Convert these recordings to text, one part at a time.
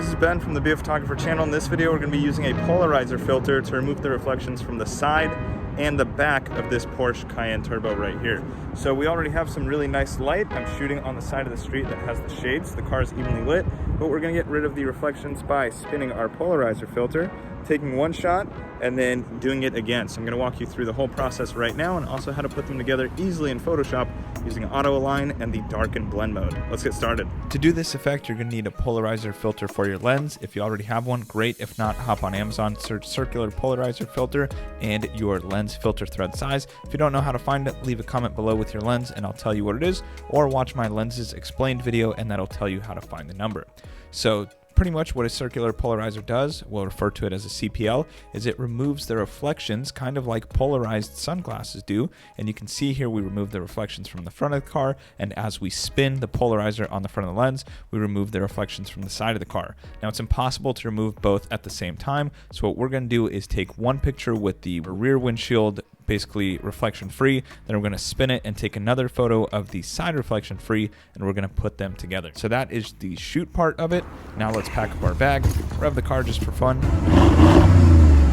This is Ben from the Be a Photographer channel. In this video, we're going to be using a polarizer filter to remove the reflections from the side and the back of this Porsche Cayenne Turbo right here. So we already have some really nice light. I'm shooting on the side of the street that has the shades. The car is evenly lit, but we're going to get rid of the reflections by spinning our polarizer filter, taking one shot, and then doing it again. So I'm going to walk you through the whole process right now and also how to put them together easily in Photoshop using auto align and the darken blend mode. Let's get started. To do this effect, you're going to need a polarizer filter for your lens. If you already have one, great. If not, hop on Amazon, search circular polarizer filter and your lens filter thread size. If you don't know how to find it, leave a comment below with your lens and I'll tell you what it is, or watch my lenses explained video and that'll tell you how to find the number. So pretty much what a circular polarizer does, we'll refer to it as a CPL, is it removes the reflections kind of like polarized sunglasses do. And you can see here we remove the reflections from the front of the car, and as we spin the polarizer on the front of the lens, we remove the reflections from the side of the car. Now it's impossible to remove both at the same time, so what we're going to do is take one picture with the rear windshield basically reflection free, then we're going to spin it and take another photo of the side reflection free, and we're going to put them together. So that is the shoot part of it. Now let's pack up our bag, rev the car just for fun,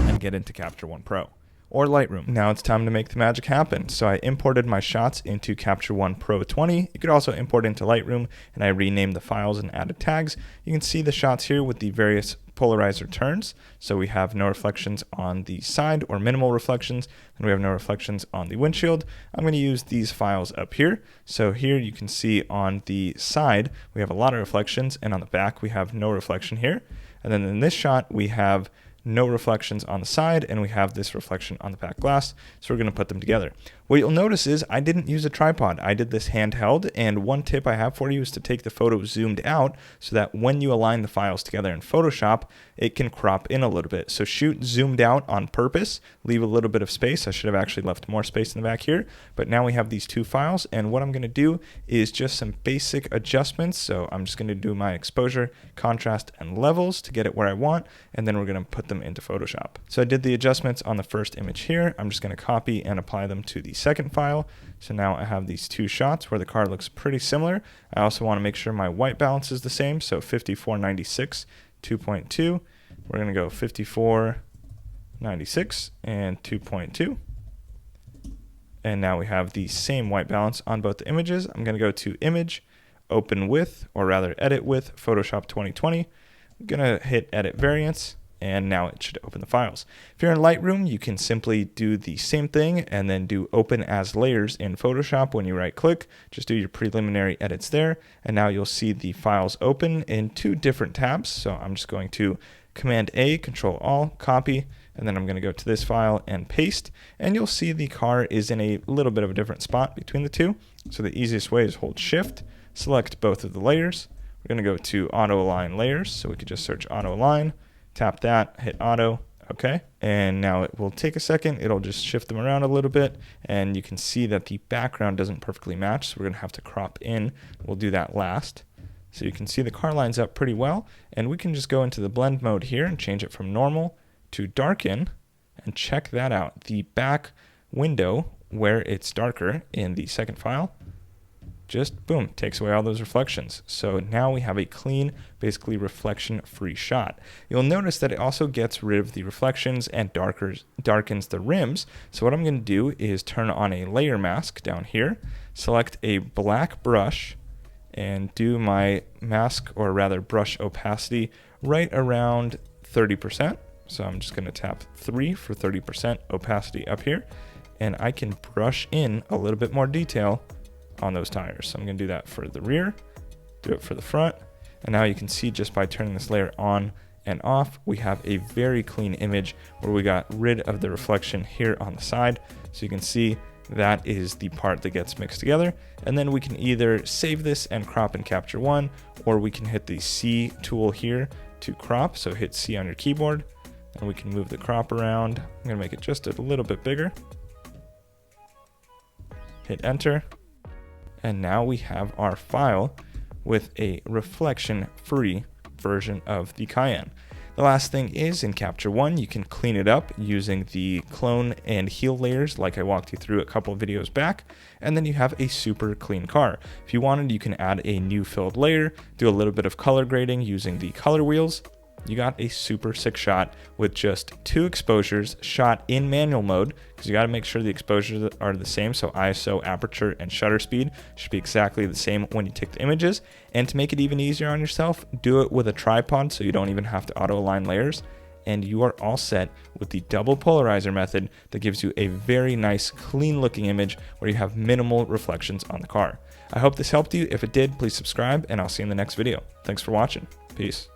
and get into Capture One Pro or Lightroom. Now it's time to make the magic happen. So I imported my shots into Capture One Pro 20. You could also import into Lightroom, and I renamed the files and added tags. You can see the shots here with the various polarizer turns. So we have no reflections on the side or minimal reflections, and we have no reflections on the windshield. I'm going to use these files up here. So here you can see on the side we have a lot of reflections, and on the back we have no reflection here. And then in this shot we have no reflections on the side, and we have this reflection on the back glass. So we're going to put them together. What you'll notice is I didn't use a tripod. I did this handheld, and one tip I have for you is to take the photo zoomed out so that when you align the files together in Photoshop, it can crop in a little bit. So shoot zoomed out on purpose, leave a little bit of space. I should have actually left more space in the back here, but now we have these two files, and what I'm going to do is just some basic adjustments. So I'm just going to do my exposure, contrast, and levels to get it where I want, and then we're going to put them into Photoshop. So I did the adjustments on the first image here. I'm just going to copy and apply them to the second file. So now I have these two shots where the car looks pretty similar. I also want to make sure my white balance is the same. So 5496, 2.2. We're going to go 5496 and 2.2. And now we have the same white balance on both the images. I'm going to go to Image, Open With, or rather Edit With, Photoshop 2020. I'm going to hit Edit Variance, and now it should open the files. If you're in Lightroom, you can simply do the same thing and then do Open As Layers in Photoshop when you right click. Just do your preliminary edits there, and now you'll see the files open in two different tabs. So I'm just going to Command A, Control All, copy, and then I'm going to go to this file and paste, and you'll see the car is in a little bit of a different spot between the two. So the easiest way is hold Shift, select both of the layers. We're going to go to Auto Align Layers, so we could just search Auto Align, tap that, hit Auto, okay, and now it will take a second. It'll just shift them around a little bit, and you can see that the background doesn't perfectly match, so we're going to have to crop in. We'll do that last. So you can see the car lines up pretty well, and we can just go into the blend mode here and change it from normal to darken, and check that out. The back window where it's darker in the second file, just boom, takes away all those reflections. So now we have a clean, basically reflection-free shot. You'll notice that it also gets rid of the reflections and darkens the rims. So what I'm going to do is turn on a layer mask down here, select a black brush, and do my mask, or rather brush opacity, right around 30%. So I'm just going to tap 3 for 30% opacity up here, and I can brush in a little bit more detail on those tires. So I'm going to do that for the rear, do it for the front, and now you can see just by turning this layer on and off, we have a very clean image where we got rid of the reflection here on the side. So you can see that is the part that gets mixed together, and then we can either save this and crop in Capture One, or we can hit the C tool here to crop. So hit C on your keyboard, and we can move the crop around. I'm going to make it just a little bit bigger. Hit Enter. And now we have our file with a reflection-free version of the Cayenne. The last thing is in Capture One, you can clean it up using the clone and heal layers like I walked you through a couple of videos back, and then you have a super clean car. If you wanted, you can add a new filled layer, do a little bit of color grading using the color wheels. You got a super sick shot with just 2 exposures shot in manual mode, because you got to make sure the exposures are the same. So ISO, aperture, and shutter speed should be exactly the same when you take the images. And to make it even easier on yourself, do it with a tripod so you don't even have to auto align layers. And you are all set with the double polarizer method that gives you a very nice, clean looking image where you have minimal reflections on the car. I hope this helped you. If it did, please subscribe, and I'll see you in the next video. Thanks for watching. Peace.